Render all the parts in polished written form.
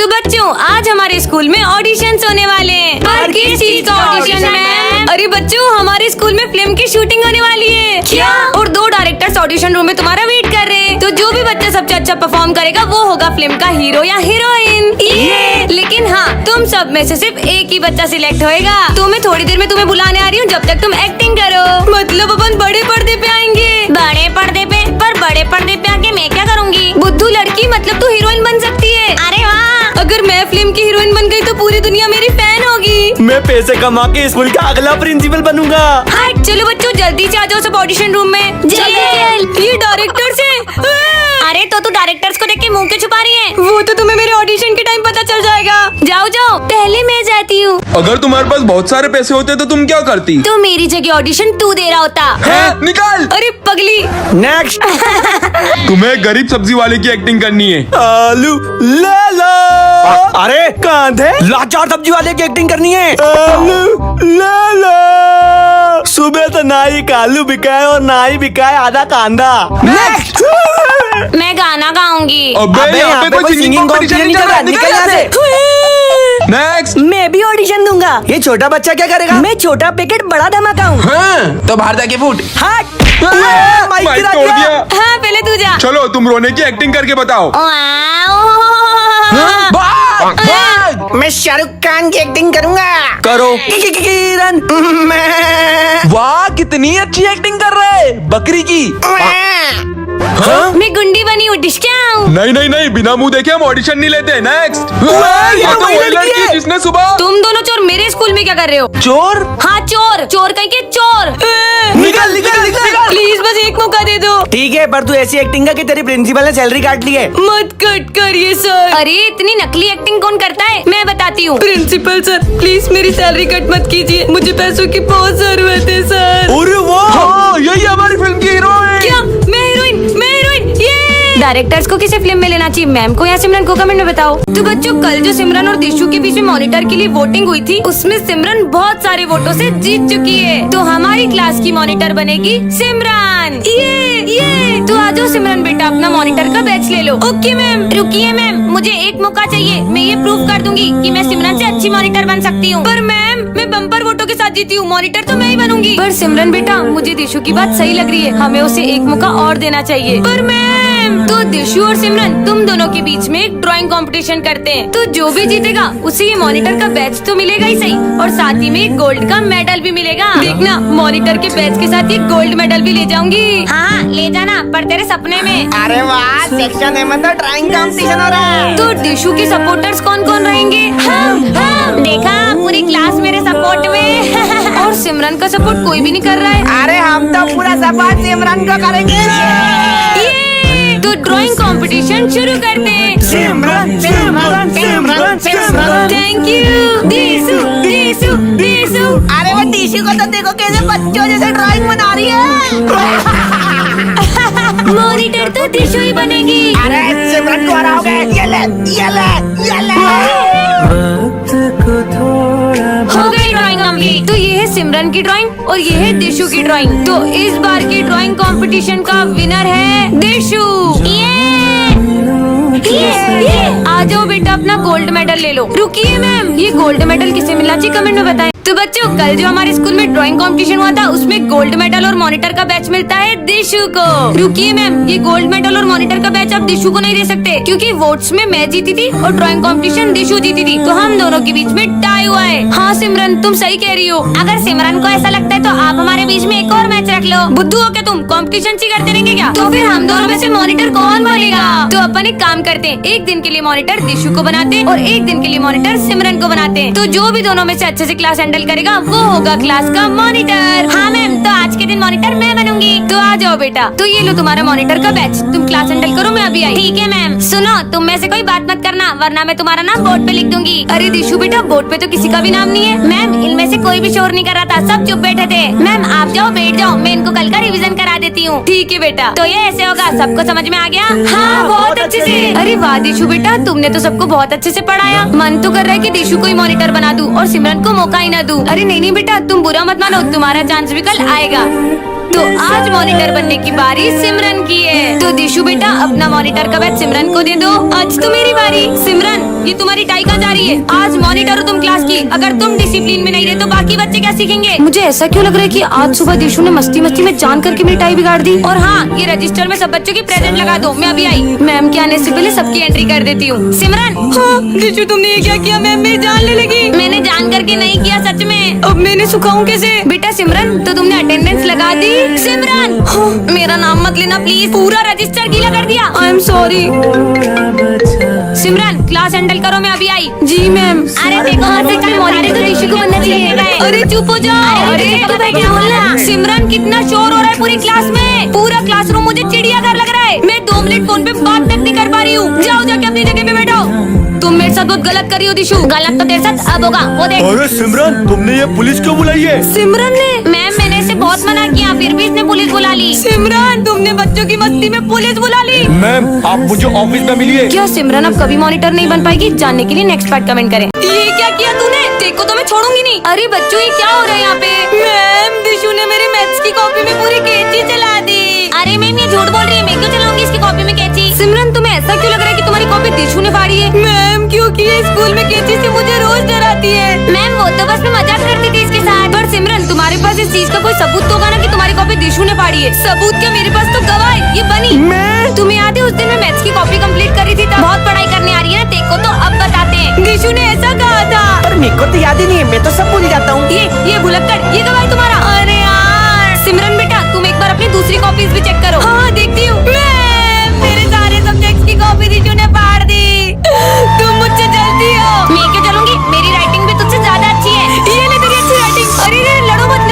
तो बच्चों आज हमारे स्कूल में ऑडिशन होने वाले हैं। पर किस चीज का ऑडिशन है? अरे बच्चों हमारे स्कूल में फिल्म की शूटिंग होने वाली है। क्या? और 2 डायरेक्टर्स ऑडिशन रूम में तुम्हारा वेट कर रहे हैं। तो जो भी बच्चा सबसे अच्छा परफॉर्म करेगा वो होगा फिल्म का हीरो या हीरोइन। लेकिन हाँ, तुम सब में से सिर्फ एक ही बच्चा सिलेक्ट होएगा। तो मैं थोड़ी देर में तुम्हें बुलाने आ रही हूँ, जब तक तुम एक्टिंग करो। मतलब अपन बड़े पर्दे पे आएंगे। बड़े पर्दे पे? पर बड़े पर्दे पे आके मैं क्या करूँगी? बुद्धू लड़की, मतलब तू हीरोइन बन सकती है। अरे वाह! अगर मैं फिल्म की हीरोइन बन गई तो पूरी दुनिया मेरी फैन होगी। मैं पैसे कमा के स्कूल का अगला प्रिंसिपल बनूंगा। हाँ चलो बच्चों जल्दी से आ जाओ सब ऑडिशन रूम में। ये डायरेक्टर से। अरे तो तू डायरेक्टर्स को देख के मुंह क्यों छुपा रही है? वो तो तुम्हें मेरे ऑडिशन के टाइम पता चल जाएगा। जाओ जाओ, पहले मैं जाती हूँ। अगर तुम्हारे पास बहुत सारे पैसे होते तो तुम क्या करती? तो मेरी जगह ऑडिशन तू दे रहा होता। है? निकाल। अरे पगली। नेक्स्ट। तुम्हें गरीब सब्जी वाले की एक्टिंग करनी है। आलू ले लो। अरे कांधे लाचार सब्जी वाले की एक्टिंग करनी है। आलू ले लो। सुबह तो ना ही आलू बिका है और ना ही बिका है आधा कांदा। नेक्स्ट। मैं गाना गाऊंगी। अबे यहाँ पे कोई सिंगिंग कंपटीशन नहीं चल रहा, निकल यहाँ से। नेक्स्ट। मैं भी ऑडिशन दूंगा। ये छोटा बच्चा क्या करेगा? मैं छोटा पैकेट बड़ा धमाका हूँ। हाँ, तो बाहर जाके फूट। हट। माइक तोड़ दिया। हाँ पहले तू जा। चलो तुम रोने की एक्टिंग करके बताओ। मैं शाहरुख खान की एक्टिंग करूंगा। करो। किरण। वाह कितनी अच्छी एक्टिंग कर रहे हैं, बकरी की। मैं गुंडी बनी हूँ, डिस्काउंट। नहीं नहीं नहीं, बिना मुंह देखे हम ऑडिशन नहीं लेते। नेक्स्ट। ये तो वही लड़की है। जिसने सुबह। तुम दोनों चोर मेरे स्कूल में क्या कर रहे हो? चोर। हाँ चोर, चोर कहीं के चोर। निकल निकल निकल। प्लीज बस एक मौका दे दो। ठीक है, पर तू ऐसी एक्टिंग कर कि तेरी प्रिंसिपल ने सैलरी काट ली है। मत कट करिए सर। अरे इतनी नकली एक्टिंग कौन करता है? मैं बताती हूँ। प्रिंसिपल सर प्लीज मेरी सैलरी कट मत कीजिए, मुझे पैसों की बहुत जरूरत है सर। अरे वाह, हाँ यही हमारी फिल्म की हीरो है। क्या? मैं हीरोइन? मैं हीरोइन? ये डायरेक्टर्स को किसे फिल्म में लेना चाहिए, मैम को या सिमरन को? कमेंट में बताओ। तो बच्चों कल जो सिमरन और दिशु के बीच में मॉनिटर के लिए वोटिंग हुई थी, उसमें सिमरन बहुत सारे वोटों से जीत चुकी है। तो हमारी क्लास की मॉनिटर बनेगी सिमरन। ये तो आ जाओ सिमरन बेटा, अपना मॉनिटर का बैच ले लो। Okay ma'am. रुकिए मैम, मुझे एक मौका चाहिए। मैं ये प्रूव कर दूंगी कि मैं सिमरन से अच्छी मॉनिटर बन सकती हूँ। पर मैम मैं बम्पर वोटों के साथ जीती हूँ, मॉनिटर तो मैं ही बनूंगी। पर सिमरन बेटा मुझे दिशु की बात सही लग रही है, हमें उसे एक मौका और देना चाहिए। पर मैम तो दिशु और सिमरन तुम दोनों के बीच में एक ड्राइंग कंपटीशन करते हैं। तो जो भी जीतेगा उसे ये मॉनिटर का बैच तो मिलेगा ही सही, और साथ ही में एक गोल्ड का मेडल भी मिलेगा। देखना मॉनिटर के बैच के साथ ये गोल्ड मेडल भी ले जाऊंगी। हाँ ले जाना, पर तेरे सपने में। अरे वाह, सेक्शन ए में तो ड्राइंग कंपटीशन हो रहा है। तो दिशु के सपोर्टर्स कौन कौन रहेंगे? हम देखा पूरी क्लास मेरे सपोर्ट में। और सिमरन का सपोर्ट कोई भी नहीं कर रहा है। अरे हम तो पूरा सपोर्ट सिमरन को करेंगे। तो ड्राइंग कंपटीशन शुरू करते हैं। सिमरन सिमरन सिमरन सिमरन। Thank you दिशु दिशु दिशु। अरे वो दिशु को तो देखो कैसे बच्चों जैसे ड्राइंग बना रही है। मॉनिटर तो दिशु ही बनेगी। अरे सिमरन को हराओगे। ये ले ये ले ये ले। हो गई ड्राइंग कंप्लीट। तो ये है सिमरन की ड्राइंग और ये है दिशु की ड्राइंग। तो इस बार की ड्राइंग कंपटीशन का विनर है दिशु। आ जाओ बेटा, अपना गोल्ड मेडल ले लो। रुकिए मैम, ये गोल्ड मेडल किसे मिला चाहिए कमेंट में बताएं। तो बच्चों कल जो हमारे स्कूल में ड्राइंग कंपटीशन हुआ था उसमें गोल्ड मेडल और मॉनिटर का बैच मिलता है दिशु को। रुकिए मैम, ये गोल्ड मेडल और मॉनिटर का बैच आप दिशु को नहीं दे सकते, क्योंकि वोट्स में मैं जीती थी और ड्राइंग कंपटीशन दिशु जीती थी। तो हम दोनों के बीच में टाई हुआ है। हाँ सिमरन तुम सही कह रही हो। अगर सिमरन को ऐसा लगता है तो आप हमारे बीच में एक और मैच रख लो। बुद्धू हो क्या तुम? कंपटीशन सी करते रहेंगे क्या? तो फिर हम दोनों में से मॉनिटर कौन बनेगा? तो अपन एक काम करते हैं, एक दिन के लिए मॉनिटर दिशु को बनाते हैं और एक दिन के लिए मॉनिटर सिमरन को बनाते हैं। तो जो भी दोनों में से अच्छे से क्लास हैंडल करेगा वो होगा क्लास का मॉनिटर। हाँ मैम, तो आज के दिन मॉनिटर मैं बनूंगी। तो आ जाओ बेटा, तो ये लो तुम्हारा मॉनिटर का बैच, तुम क्लास हैंडल करो, मैं अभी आई। ठीक है मैम। सुनो तुम में से कोई बात मत करना, वरना मैं तुम्हारा नाम बोर्ड पे लिख दूंगी। अरे दिशु बेटा बोर्ड पे तो किसी का भी नाम नहीं है। मैम इनमें से कोई भी शोर नहीं कर रहा था, सब चुप बैठे थे। मैम आप जाओ बैठ जाओ, मैं इनको कल का रिवीजन करा देती हूँ। ठीक है बेटा। तो ये ऐसे होगा, सबको समझ में आ गया? हाँ बहुत अच्छे से। अरे वाह दिशु बेटा, तुमने तो सबको बहुत अच्छे से पढ़ाया। मन तो कर रहा है कि दिशु को ही मॉनिटर बना दूं और सिमरन को मौका ही ना दूं। अरे नहीं बेटा, तुम बुरा मत मानो, तुम्हारा चांस भी कल आएगा। तो आज मॉनिटर बनने की बारी सिमरन की है। तो दिशु बेटा अपना मॉनिटर का बैच सिमरन को दे दो। आज तो मेरी बारी। सिमरन ये तुम्हारी पिटाई कहाँ जा रही है? आज मॉनिटर हो तुम क्लास की। अगर तुम डिसिप्लिन में नहीं रहे तो बाकी बच्चे क्या सीखेंगे? मुझे ऐसा क्यों लग रहा है कि आज सुबह दिशु ने मस्ती में जान करके मेरी टाई बिगाड़ दी। और हाँ, ये रजिस्टर में सब बच्चों की प्रेजेंट लगा दो। मैं अभी आई। मैम के आने से पहले सबकी एंट्री कर देती हूँ। सिमरन। हाँ, दिशु तुमने ये क्या किया? मैम मेरी जान ले लगी। मैंने जान करके नहीं किया, सच में। अब मैंने सुखाऊं कैसे? बेटा सिमरन, तो तुमने अटेंडेंस लगा दी? सिमरन, हाँ, मेरा नाम मत लेना प्लीज। पूरा रजिस्टर गीला कर दिया। आई am sorry. Simran, class handle करो। मैं अभी आई। जी मैम। अरे देखो, मॉनिटर तो दिशु को बनना चाहिए। अरे चुप हो जाओ। अरे तू क्या बोलना? सिमरन, कितना शोर हो रहा है पूरी क्लास में। पूरा क्लासरूम मुझे चिड़ियाघर लग रहा है। मैं 2 मिनट फोन पे बात तक नहीं कर पा रही हूँ। जाओ जाके अपनी जगह पे बैठो। तुम मेरे साथ बहुत गलत कर रही हो दिशु। गलत तो तेरे साथ अब होगा, वो देख। अरे सिमरन, तुमने ये पुलिस क्यों बुलाई है? सिमरन ने? मैम, मैंने इसे बहुत मना किया, फिर भी इसने पुलिस बुला ली। सिमरन, तुमने बच्चों की मस्ती में पुलिस बुला ली। मैम, आप मुझे ऑफिस में मिलिए। क्या सिमरन अब कभी मॉनिटर नहीं बन पाएगी? जानने के लिए नेक्स्ट पार्ट कमेंट करें। ये क्या किया तूने? देखो तो मैं छोड़ूंगी नहीं। अरे बच्चों, ये क्या हो रहा है यहाँ पे? मैम, दिशु ने मेरी मैथ्स की कॉपी में पूरी कैंची चला दी। अरे मैम, ये झूठ बोल रही है। मैं क्यों चलाऊंगी इसकी कॉपी में कैंची? सिमरन, तुम्हें ऐसा क्यों लग रहा है कि तुम्हारी कॉपी दिशु ने फाड़ी है? मैम, क्योंकि ये स्कूल में कैंची से मुझे रोज डराती है। मैम, वो तो बस मैं मजाक करती थी इसके साथ। पर सिमरन, तुम्हारे पास इस चीज का कोई सबूत तो होगा ना कि तुम्हारी कॉपी दिशु ने फाड़ी है? सबूत क्या, मेरे पास तो गवाह है। ये बनी। तुम्हें याद है उस दिन मैं मैथ्स की कॉपी कंप्लीट कर रही थी? तब बहुत पढ़ाई करने आ रही है ना, देखो तो अब बताते हैं। दिशु ने ऐसा कहा था। पर मेरे को तो याद ही नहीं है, मैं तो सब भूल जाता हूँ। ये भुलक्कड़, ये गवाह है तुम्हारा। अरे यार सिमरन बेटा, तुम एक बार अपनी दूसरी कॉपीज भी चेक करो। हाँ, देखती हूँ। मेरे सारे सब्जेक्ट्स की कॉपी दिशु ने फाड़ दी। तुम मुझसे जलती हो। मैं क्यों जलूंगी? मेरी राइटिंग भी तुझसे ज्यादा अच्छी है। ये ले तेरी अच्छी राइटिंग। अरे लड़ो मत।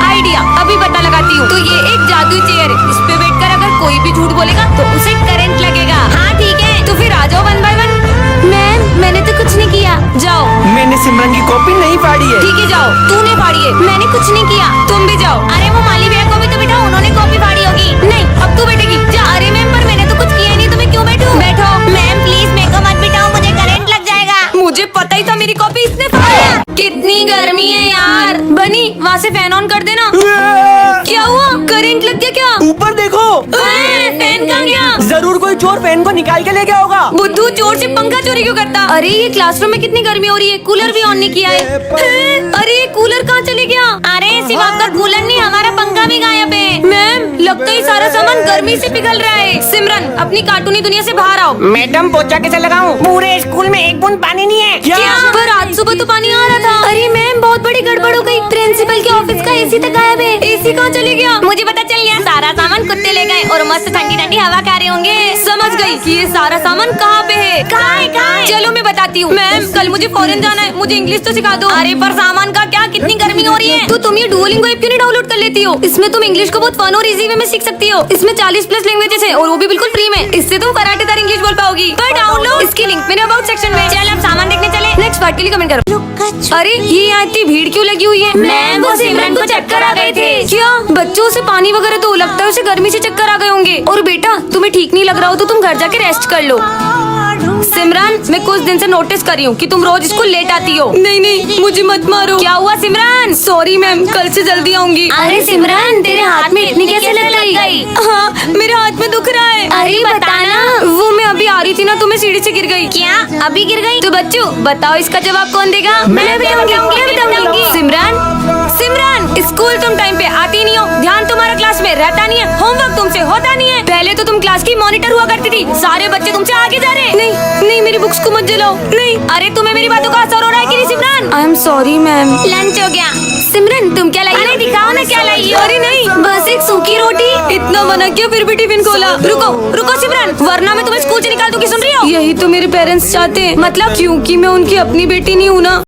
आइडिया अभी पता लगाती हूँ। तो ये एक जादुई चेयर है। इस पे बैठकर अगर कोई भी झूठ बोलेगा तो उसे करंट लगेगा। हाँ ठीक है, तो फिर आ जाओ 1 by 1। मैम, मैंने तो कुछ नहीं किया। जाओ। मैंने सिमरन की कॉपी नहीं फाड़ी है। ठीक है, जाओ। तूने फाड़ी है। मैंने कुछ नहीं किया। तुम भी जाओ। अरे वो माली भैया को भी तो बिठाओ, उन्होंने कॉपी फाड़ी होगी। नहीं, अब तू बैठेगी। जा। अरे मैम, पर मैंने तो कुछ किया नहीं, तो मैं क्यों बैठूं? बैठो। मैम प्लीज मेरे को मत बिठाओ, मुझे करंट लग जाएगा। मुझे पता ही था मेरी कॉपी इसने फाड़ी। कितनी गर्मी है यार। बनी, वहाँ से फैन ऑन कर देना। क्या हुआ? करंट लग गया क्या? ऊपर देखो। फैन कहाँ गया? जरूर कोई चोर फैन को निकाल के ले गया होगा। बुद्धू, चोर से पंखा चोरी क्यों करता? अरे ये क्लासरूम में कितनी गर्मी हो रही है, कूलर भी ऑन नहीं किया है। अरे ये कूलर कहाँ चले गया? अरे सिर्फ आपका कूलर नहीं, हमारा पंखा भी गायब है। मैम, लगता है सारा सामान गर्मी से पिघल रहा है। सिमरन, अपनी कार्टूनी दुनिया से बाहर आओ। मैडम, पोछा कैसे लगाऊं? पूरे स्कूल में एक बूंद पानी नहीं है। क्या? पर आज सुबह तो पानी आ रहा था। अरे मैम, बहुत बड़ी गड़बड़ हो गई। प्रिंसिपल के ऑफिस का एसी तक गायब है। एसी कहाँ चले गया? मुझे पता चल गया, सारा सामान कुत्ते ले गए और मस्त ठंडी ठंडी हवा खा रहे होंगे। समझ गई कि ये सारा सामान कहाँ पे है। कहाँ है? चलो मैं बताती हूँ। मैम, कल मुझे फॉरेन जाना है, मुझे इंग्लिश तो सिखा दो। अरे पर सामान का क्या, कितनी गर्मी हो रही है। तो तुम ये डुओलिंगो ऐप क्यों नहीं डाउनलोड कर लेती हो? इसमें तुम इंग्लिश को बहुत फन और इजी वे में सीख सकती हो। इसमें 40+ लैंग्वेजेस है और वो भी बिल्कुल फ्री में। इससे तुम कराटेदार इंग्लिश बोल पाओगी। पर डाउनलोड इसकी लिंक मेरे अबाउट सेक्शन में। चल अब सामान देखने चले। नेक्स्ट पार्ट के लिए कमेंट करो। अरे ये यहाँ इतनी भीड़ क्यों लगी हुई है? मैम, वो सिमरन को चक्कर आ गए थे। क्या? बच्चों से पानी वगैरह तो लगता है उसे गर्मी से चक्कर आ गए होंगे। और बेटा, तुम्हें ठीक नहीं लग रहा हो तो तुम घर जाके रेस्ट कर लो। सिमरन, मैं कुछ दिन से नोटिस कर रही हूँ कि तुम रोज स्कूल लेट आती हो। नहीं, मुझे मत मारो। क्या हुआ सिमरन? सॉरी मैम, कल से जल्दी आऊंगी। अरे सिमरन, तेरे हाथ में इतनी कैसे लग गई? हाँ, मेरे हाथ में दुख रहा है। अरे बताना। वो मैं अभी आ रही थी ना, तो मैं सीढ़ी से गिर गई। क्या? अभी गिर गई? तो बच्चों बताओ, इसका जवाब कौन देगा? मैं बताऊंगी। सिमरन, स्कूल तुम टाइम पे आती नहीं हो, ध्यान तुम्हारा क्लास में रहता नहीं है, होमवर्क तुमसे होता नहीं है। पहले तो तुम क्लास की मॉनिटर हुआ करती थी, सारे बच्चे तुमसे आगे जा रहे हैं। नहीं, मेरी बुक्स को मत जलाओ। नहीं। अरे तुम्हें मेरी बातों का असर हो रहा है कि नहीं Simran? I am sorry ma'am. Lunch हो गया। सिमरन, तुम क्या लाई? अरे दिखाओ ना क्या लाई हो। अरे नहीं, बस एक सूखी रोटी। इतना मना किया फिर भी टिफिन खोला। रुको सिमरन, वरना मैं तुम्हें स्कूल से निकाल दूंगी। सुन रही हो? यही तो मेरे पेरेंट्स चाहते हैं। मतलब क्योंकि मैं उनकी अपनी बेटी नहीं हूँ ना।